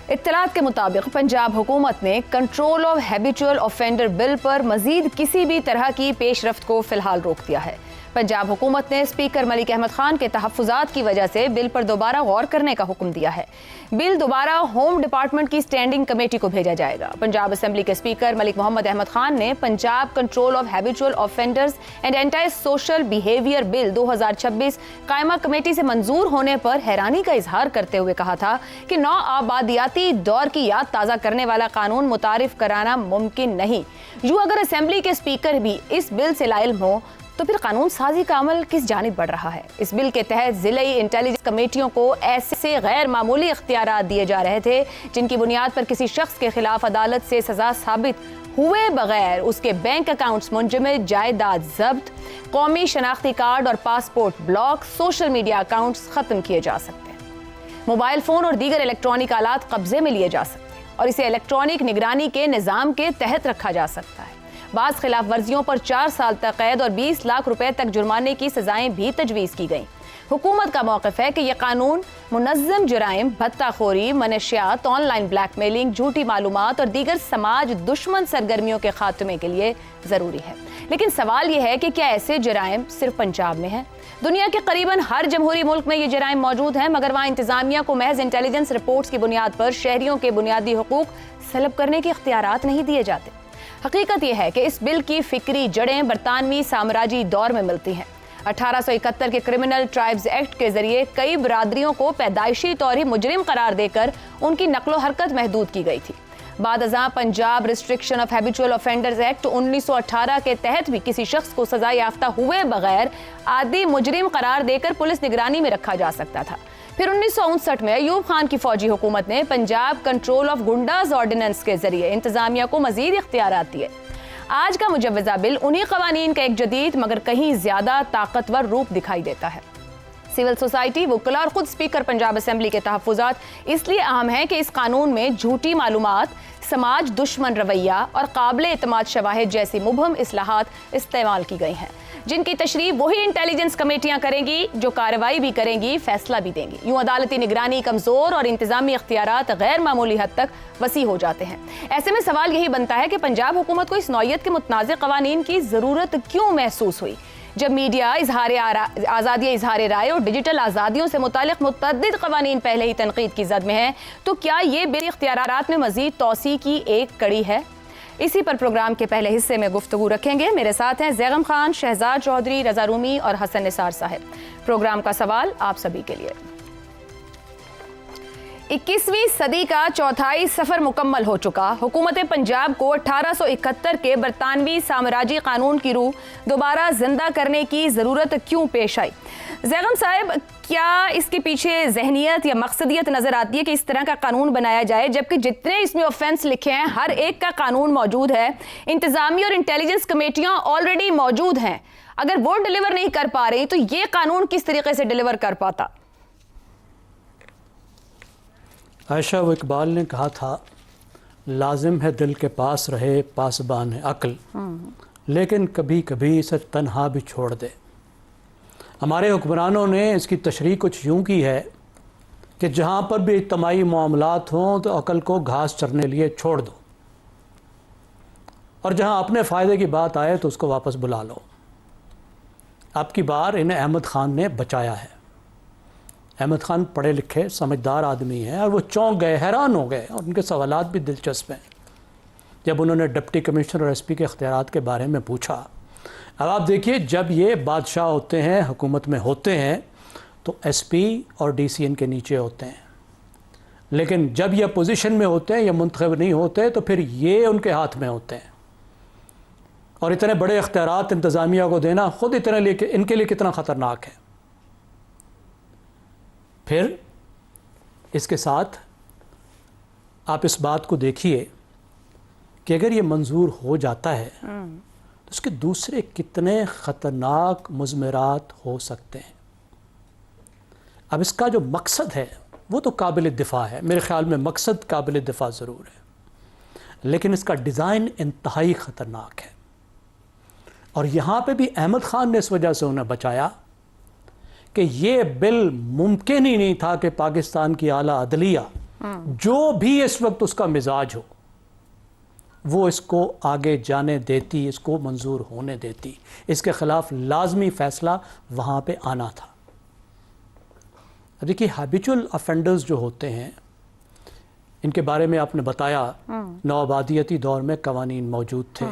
اطلاعات کے مطابق پنجاب حکومت نے کنٹرول آف ہیبیچول آفینڈر بل پر مزید کسی بھی طرح کی پیش رفت کو فی الحال روک دیا ہے۔ پنجاب حکومت نے اسپیکر ملک احمد خان کے تحفظات کی وجہ سے بل پر دوبارہ غور کرنے کا حکم دیا ہے۔ بل دوبارہ ہوم ڈپارٹمنٹ کی اسٹینڈنگ کمیٹی کو بھیجا جائے گا۔ پنجاب اسمبلی کے اسپیکر ملک محمد احمد خان نے Punjab control of habitual offenders and anti social behaviour bill 2026 قائمہ کمیٹی سے منظور ہونے پر حیرانی کا اظہار کرتے ہوئے کہا تھا کہ نو آبادیاتی دور کی یاد تازہ کرنے والا قانون متعارف کرانا ممکن نہیں۔ یوں اگر اسمبلی کے اسپیکر بھی اس بل سے لاعلم ہو تو پھر قانون سازی کا عمل کس جانب بڑھ رہا ہے؟ اس بل کے تحت ضلعی انٹیلیجنس کمیٹیوں کو ایسے غیر معمولی اختیارات دیے جا رہے تھے جن کی بنیاد پر کسی شخص کے خلاف عدالت سے سزا ثابت ہوئے بغیر اس کے بینک اکاؤنٹس منجمد، جائیداد ضبط، قومی شناختی کارڈ اور passport block, social media accounts ختم کیے جا سکتے ہیں، موبائل فون اور دیگر الیکٹرانک آلات قبضے میں لیے جا سکتے ہیں اور اسے الیکٹرانک نگرانی کے نظام کے تحت رکھا جا سکتا ہے۔ بعض خلاف ورزیوں پر 4 سال تک قید اور 20 لاکھ روپے تک جرمانے کی سزائیں بھی تجویز کی گئیں۔ حکومت کا موقف ہے کہ یہ قانون منظم جرائم، بھتہ خوری، منشیات، آن لائن بلیک میلنگ، جھوٹی معلومات اور دیگر سماج دشمن سرگرمیوں کے خاتمے کے لیے ضروری ہے۔ لیکن سوال یہ ہے کہ کیا ایسے جرائم صرف پنجاب میں ہیں؟ دنیا کے قریباً ہر جمہوری ملک میں یہ جرائم موجود ہیں، مگر وہاں انتظامیہ کو محض انٹیلیجنس رپورٹس کی بنیاد پر شہریوں کے بنیادی حقوق سلب کرنے کے اختیارات نہیں دیے جاتے۔ حقیقت یہ ہے کہ اس بل کی فکری جڑیں برطانوی سامراجی دور میں ملتی ہیں۔ 1871 کے کرمنل ٹرائبز ایکٹ کے ذریعے کئی برادریوں کو پیدائشی طور ہی مجرم قرار دے کر ان کی نقل و حرکت محدود کی گئی تھی۔ بعد ازاں Punjab restriction of habitual offenders act 1918 کے تحت بھی کسی شخص کو سزا یافتہ ہوئے بغیر عادی مجرم قرار دے کر پولیس نگرانی میں رکھا جا سکتا تھا۔ پھر 1959 میں ایوب خان کی فوجی حکومت نے Punjab control of goondas ordinance کے ذریعے انتظامیہ کو مزید اختیارات دیے۔ آج کا مجوزہ بل انہی قوانین کا ایک جدید مگر کہیں زیادہ طاقتور روپ دکھائی دیتا ہے۔ سول سوسائٹی، وکلاء اور خود اسپیکر پنجاب اسمبلی کے تحفظات اس لیے اہم ہیں کہ اس قانون میں جھوٹی معلومات، سماج دشمن رویہ اور قابل اعتماد شواہد جیسی مبہم اصلاحات استعمال کی گئی ہیں، جن کی تشریح وہی انٹیلیجنس کمیٹیاں کریں گی جو کارروائی بھی کریں گی، فیصلہ بھی دیں گی۔ یوں عدالتی نگرانی کمزور اور انتظامی اختیارات غیر معمولی حد تک وسیع ہو جاتے ہیں۔ ایسے میں سوال یہی بنتا ہے کہ پنجاب حکومت کو اس نوعیت کے متنازع قوانین کی ضرورت کیوں محسوس ہوئی؟ جب میڈیا، آزادی اظہار رائے اور ڈیجیٹل آزادیوں سے متعلق متعدد قوانین پہلے ہی تنقید کی زد میں ہیں، تو کیا یہ بل اختیارات میں مزید توسیع کی ایک کڑی ہے؟ اسی پر پروگرام کے پہلے حصے میں گفتگو رکھیں گے۔ میرے ساتھ ہیں زیغم خان، شہزاد چودھری، رضا رومی اور حسن نثار صاحب۔ پروگرام کا سوال آپ سبھی کے لیے۔ 21ویں صدی کا چوتھائی سفر مکمل ہو چکا، حکومت پنجاب کو 1871 کے برطانوی سامراجی قانون کی روح دوبارہ زندہ کرنے کی ضرورت کیوں پیش آئی؟ زیغم صاحب، کیا اس کے پیچھے ذہنیت یا مقصدیت نظر آتی ہے کہ اس طرح کا قانون بنایا جائے جبکہ جتنے اس میں آفینس لکھے ہیں ہر ایک کا قانون موجود ہے، انتظامی اور انٹیلیجنس کمیٹیاں آلریڈی موجود ہیں، اگر وہ ڈیلیور نہیں کر پا رہی تو یہ قانون کس طریقے سے ڈیلیور کر پاتا؟ عائشہ و اقبال نے کہا تھا لازم ہے دل کے پاس رہے پاسبان عقل، لیکن کبھی کبھی اسے تنہا بھی چھوڑ دے۔ ہمارے حکمرانوں نے اس کی تشریح کچھ یوں کی ہے کہ جہاں پر بھی اجتماعی معاملات ہوں تو عقل کو گھاس چرنے لیے چھوڑ دو، اور جہاں اپنے فائدے کی بات آئے تو اس کو واپس بلا لو۔ اب کی بار انہیں احمد خان نے بچایا ہے۔ احمد خان پڑھے لکھے سمجھدار آدمی ہیں اور وہ چونک گئے، حیران ہو گئے، اور ان کے سوالات بھی دلچسپ ہیں۔ جب انہوں نے ڈپٹی کمشنر اور ایس پی کے اختیارات کے بارے میں پوچھا، اب آپ دیکھیے جب یہ بادشاہ ہوتے ہیں، حکومت میں ہوتے ہیں تو ایس پی اور ڈی سی ان کے نیچے ہوتے ہیں، لیکن جب یہ پوزیشن میں ہوتے ہیں یا منتخب نہیں ہوتے تو پھر یہ ان کے ہاتھ میں ہوتے ہیں، اور اتنے بڑے اختیارات انتظامیہ کو دینا خود ان کے لیے کتنا خطرناک ہے۔ پھر اس کے ساتھ آپ اس بات کو دیکھیے کہ اگر یہ منظور ہو جاتا ہے تو اس کے دوسرے کتنے خطرناک مضمرات ہو سکتے ہیں۔ اب اس کا جو مقصد ہے وہ تو قابل دفاع ہے، میرے خیال میں مقصد قابل دفاع ضرور ہے، لیکن اس کا ڈیزائن انتہائی خطرناک ہے۔ اور یہاں پہ بھی احمد خان نے اس وجہ سے انہیں بچایا کہ یہ بل ممکن ہی نہیں تھا کہ پاکستان کی اعلیٰ عدلیہ جو بھی اس وقت اس کا مزاج ہو وہ اس کو آگے جانے دیتی, اس کو منظور ہونے دیتی. اس کے خلاف لازمی فیصلہ وہاں پہ آنا تھا. دیکھیے ہیبیچول افینڈرز جو ہوتے ہیں ان کے بارے میں آپ نے بتایا نوآبادیتی دور میں قوانین موجود تھے.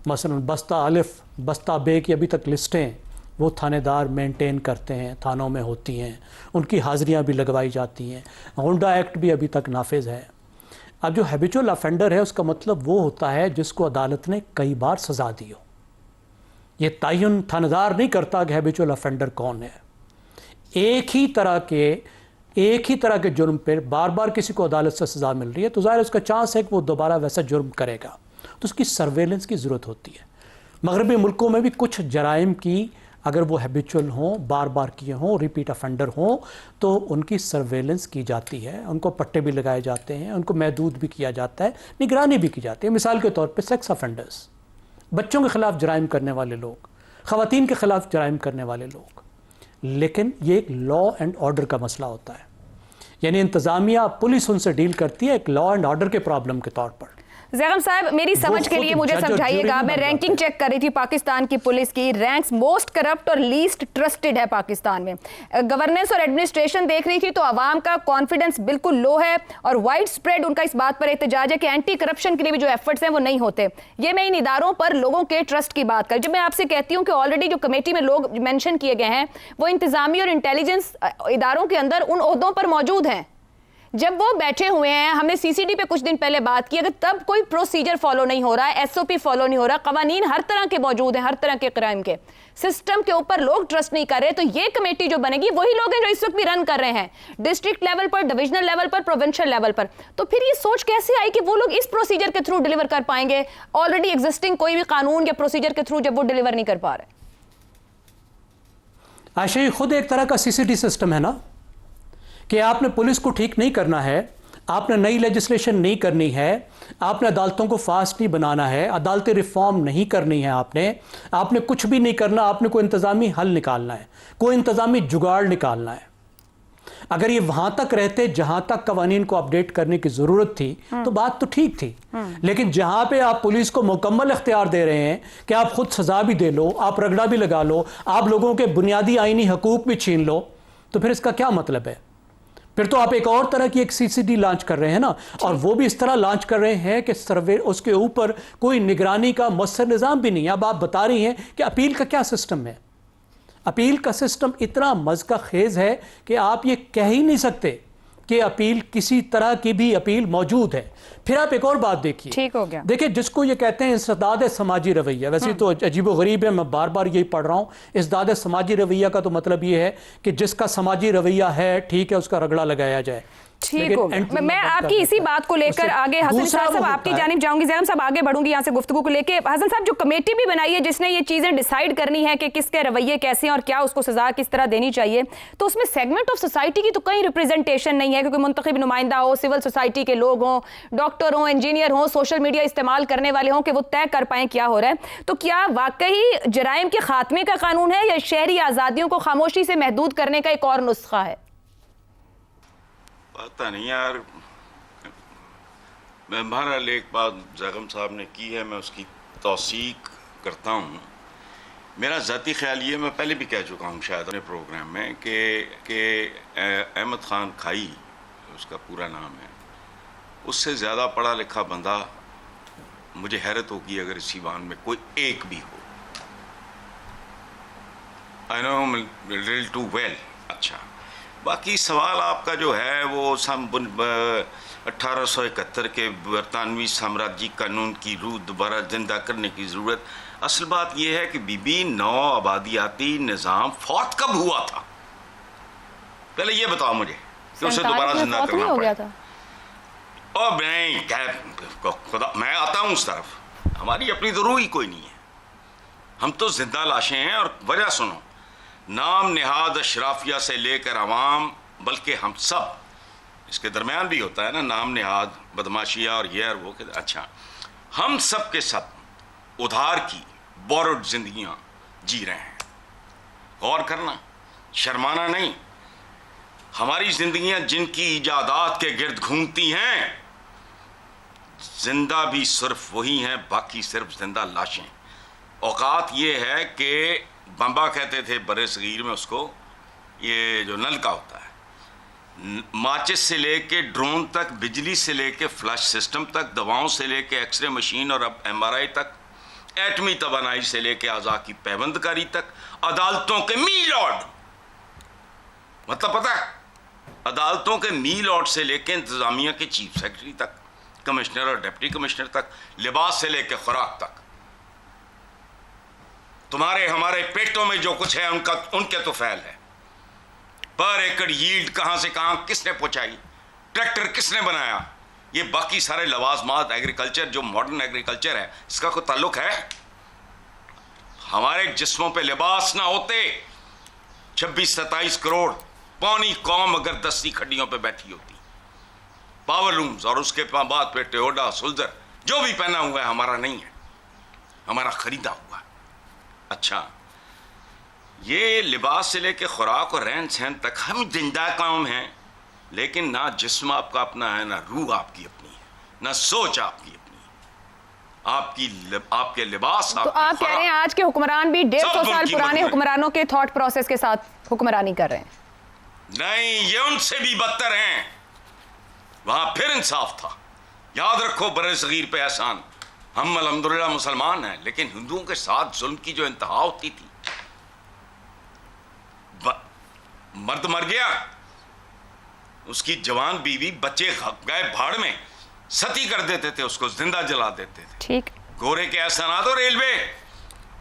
مثلا بستہ الف بستہ بے کی ابھی تک لسٹیں وہ تھانے دار مینٹین کرتے ہیں, تھانوں میں ہوتی ہیں, ان کی حاضریاں بھی لگوائی جاتی ہیں. غنڈہ ایکٹ بھی ابھی تک نافذ ہے. اب جو ہیبیچول افینڈر ہے اس کا مطلب وہ ہوتا ہے جس کو عدالت نے کئی بار سزا دی ہو. یہ تعین تھانہ دار نہیں کرتا کہ ہیبیچول افینڈر کون ہے. ایک ہی طرح کے جرم پہ بار بار کسی کو عدالت سے سزا مل رہی ہے تو ظاہر اس کا چانس ہے کہ وہ دوبارہ ویسا جرم کرے گا, تو اس کی سرویلنس کی ضرورت ہوتی ہے. مغربی ملکوں میں بھی کچھ جرائم کی اگر وہ ہیبیچول ہوں, بار بار کیے ہوں, ریپیٹ افینڈر ہوں, تو ان کی سرویلنس کی جاتی ہے, ان کو پٹے بھی لگائے جاتے ہیں, ان کو محدود بھی کیا جاتا ہے, نگرانی بھی کی جاتی ہے. مثال کے طور پہ سیکس افینڈرز, بچوں کے خلاف جرائم کرنے والے لوگ, خواتین کے خلاف جرائم کرنے والے لوگ. لیکن یہ ایک لا اینڈ آرڈر کا مسئلہ ہوتا ہے, یعنی انتظامیہ پولیس ان سے ڈیل کرتی ہے ایک لا اینڈ آرڈر کے پرابلم کے طور پر. زیغم صاحب میری سمجھ کے لیے مجھے سمجھائیے گا, میں رینکنگ چیک کر رہی تھی پاکستان کی پولیس کی, رینکس موسٹ کرپٹ اور لیسٹ ٹرسٹڈ ہے پاکستان میں. گورننس اور ایڈمنسٹریشن دیکھ رہی تھی تو عوام کا کانفیڈنس بالکل لو ہے, اور وائڈ سپریڈ ان کا اس بات پر احتجاج ہے کہ اینٹی کرپشن کے لیے بھی جو ایفرٹس ہیں وہ نہیں ہوتے. یہ میں ان اداروں پر لوگوں کے ٹرسٹ کی بات کر, جب میں آپ سے کہتی ہوں کہ آلریڈی جو کمیٹی میں لوگ مینشن کیے گئے ہیں وہ انتظامی اور انٹیلیجنس اداروں کے اندر ان عہدوں پر موجود ہیں, جب وہ بیٹھے ہوئے ہیں, ہم نے سی سی ڈی پہ کچھ دن پہلے بات کی, اگر تب کوئی پروسیجر فالو نہیں ہو رہا ہے, ایس او پی فالو نہیں ہو رہا, قوانین ہر طرح کے موجود ہیں, ہر طرح کے کرائم کے, سسٹم کے اوپر لوگ ٹرسٹ نہیں کر رہے, تو یہ کمیٹی جو بنے گی وہی لوگ ہیں جو اس وقت بھی رن کر رہے ہیں ڈسٹرکٹ لیول پر, ڈویژنل لیول پر, پروونشل لیول پر. تو پھر یہ سوچ کیسے آئی کہ وہ لوگ اس پروسیجر کے تھرو ڈیلیور کر پائیں گے آلریڈی ایگزسٹنگ کوئی بھی قانون یا پروسیجر کے تھرو, جب وہ ڈیلیور نہیں کر پا رہے؟ عائشہ یہ خود ایک طرح کا سی سی ٹی سسٹم ہے نا, کہ آپ نے پولیس کو ٹھیک نہیں کرنا ہے, آپ نے نئی لیجسلیشن نہیں کرنی ہے, آپ نے عدالتوں کو فاسٹ نہیں بنانا ہے, عدالتی ریفارم نہیں کرنی ہے, آپ نے کچھ بھی نہیں کرنا, آپ نے کوئی انتظامی حل نکالنا ہے, کوئی انتظامی جگاڑ نکالنا ہے. اگر یہ وہاں تک رہتے جہاں تک قوانین کو اپڈیٹ کرنے کی ضرورت تھی تو بات تو ٹھیک تھی, لیکن جہاں پہ آپ پولیس کو مکمل اختیار دے رہے ہیں کہ آپ خود سزا بھی دے لو, آپ رگڑا بھی لگا لو, آپ لوگوں کے بنیادی آئینی حقوق بھی چھین لو, تو پھر اس کا کیا مطلب ہے؟ پھر تو آپ ایک اور طرح کی ایک سی سی ڈی لانچ کر رہے ہیں نا, اور وہ بھی اس طرح لانچ کر رہے ہیں کہ سروے اس کے اوپر کوئی نگرانی کا مؤثر نظام بھی نہیں. اب آپ بتا رہی ہیں کہ اپیل کا کیا سسٹم ہے. اپیل کا سسٹم اتنا مذکا خیز ہے کہ آپ یہ کہہ ہی نہیں سکتے کہ اپیل کسی طرح کی بھی اپیل موجود ہے. پھر آپ ایک اور بات دیکھیے, ٹھیک ہو گیا, دیکھیں جس کو یہ کہتے ہیں انسداد سماجی رویہ, ویسے تو عجیب و غریب ہے, میں بار بار یہی پڑھ رہا ہوں. انسداد سماجی رویہ کا تو مطلب یہ ہے کہ جس کا سماجی رویہ ہے ٹھیک ہے اس کا رگڑا لگایا جائے. ٹھیک ہو گیا, میں آپ کی اسی بات کو لے کر آگے حسن صاحب آپ کی جانب جاؤں گی. زینب صاحب آگے بڑھوں گی یہاں سے گفتگو کو لے کے. حسن صاحب جو کمیٹی بھی بنائی ہے جس نے یہ چیزیں ڈیسائیڈ کرنی ہے کہ کس کے رویے کیسے ہیں اور کیا اس کو سزا کس طرح دینی چاہیے, تو اس میں سیگمنٹ آف سوسائٹی کی تو کہیں ریپریزنٹیشن نہیں ہے, کیونکہ منتخب نمائندہ ہو, سول سوسائٹی کے لوگ ہوں, ڈاکٹر ہوں, انجینئر ہوں, سوشل میڈیا استعمال کرنے والے ہوں, کہ وہ طے کر پائیں کیا ہو رہا ہے. تو کیا واقعی جرائم کے خاتمے کا قانون ہے یا شہری آزادیوں کو خاموشی سے محدود کرنے کا ایک اور نسخہ ہے؟ پتہ نہیں یار, میں بہرحال ایک بات زیغم صاحب نے کی ہے, میں اس کی توثیق کرتا ہوں. میرا ذاتی خیال یہ, میں پہلے بھی کہہ چکا ہوں شاید اپنے پروگرام میں, کہ احمد خان کھائی اس کا پورا نام ہے, اس سے زیادہ پڑھا لکھا بندہ مجھے حیرت ہوگی اگر اس ایوان میں کوئی ایک بھی ہو. I know him a little too well. اچھا, باقی سوال آپ کا جو ہے وہ 1871 کے برطانوی سامراجی قانون کی روح دوبارہ زندہ کرنے کی ضرورت. اصل بات یہ ہے کہ بی نو آبادیاتی نظام فوت کب ہوا تھا؟ پہلے یہ بتاؤ مجھے کہ اسے دوبارہ زندہ کرنا پڑا. اور میں آتا ہوں اس طرف, ہماری اپنی تو روح ہی کوئی نہیں ہے, ہم تو زندہ لاشیں ہیں. اور وجہ سنو, نام نہاد اشرافیہ سے لے کر عوام, بلکہ ہم سب, اس کے درمیان بھی ہوتا ہے نا نام نہاد, بدماشیہ اور یہ اور وہ. اچھا, ہم سب کے سب ادھار کی بورڈ زندگیاں جی رہے ہیں. غور کرنا, شرمانا نہیں. ہماری زندگیاں جن کی ایجادات کے گرد گھومتی ہیں، زندہ بھی صرف وہی ہیں، باقی صرف زندہ لاشیں۔ اوقات یہ ہے کہ بمبا کہتے تھے برے صغیر میں اس کو، یہ جو نل کا ہوتا ہے، ماچس سے لے کے ڈرون تک، بجلی سے لے کے فلش سسٹم تک، دواؤں سے لے کے ایکس رے مشین اور اب MRI تک، ایٹمی توانائی سے لے کے اعضاء کی پیوند کاری تک، عدالتوں کے میل آرڈر، مطلب پتہ ہے، عدالتوں کے میل آرڈر سے لے کے انتظامیہ کے چیف سیکرٹری تک، کمشنر اور ڈپٹی کمشنر تک، لباس سے لے کے خوراک تک، تمہارے ہمارے پیٹوں میں جو کچھ ہے ان کے تو فعل ہے۔ پر ایکڑ ییلڈ کہاں سے کہاں کس نے پہنچائی، ٹریکٹر کس نے بنایا، یہ باقی سارے لوازمات، ایگریکلچر جو ماڈرن ایگریکلچر ہے، اس کا کوئی تعلق ہے؟ ہمارے جسموں پہ لباس نہ ہوتے 26-27 کروڑ پانی قوم اگر دستی کھڈیوں پہ بیٹھی ہوتی، پاور لومز اور اس کے بعد پہ ٹیوڈا سولجر جو بھی پہنا ہوا ہے ہمارا نہیں ہے، ہمارا خریدا ہوا ہے۔ اچھا، یہ لباس سے لے کے خوراک اور رہن سہن تک ہم زندہ قوم ہیں، لیکن نہ جسم آپ کا اپنا ہے، نہ روح آپ کی اپنی ہے، نہ سوچ آپ کی اپنی ہے، آپ کے لباس، تو آپ کہہ رہے ہیں آج کے حکمران بھی 150 سال پرانے حکمرانوں کے تھاٹ پروسیس کے ساتھ حکمرانی کر رہے ہیں؟ نہیں، یہ ان سے بھی بدتر ہیں۔ وہاں پھر انصاف تھا۔ یاد رکھو برے صغیر پہ احسان، ہم الحمدللہ مسلمان ہیں، لیکن ہندوؤں کے ساتھ ظلم کی جو انتہا ہوتی تھی، مرد مر گیا، اس کی جوان بیوی بچے گئے بھاڑ میں، ستی کر دیتے تھے، اس کو زندہ جلا دیتے تھے۔ ٹھیک، گورے کے احسانات اور ریلوے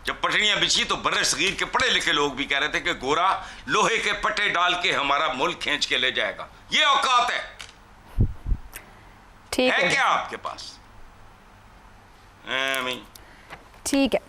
جب پٹڑیاں بچھی تو برے صغیر کے پڑھے لکھے لوگ بھی کہہ رہے تھے کہ گورا لوہے کے پٹے ڈال کے ہمارا ملک کھینچ کے لے جائے گا۔ یہ اوقات ہے، ٹھیک ہے ہے، کیا آپ کے پاس؟ ٹھیک ہے۔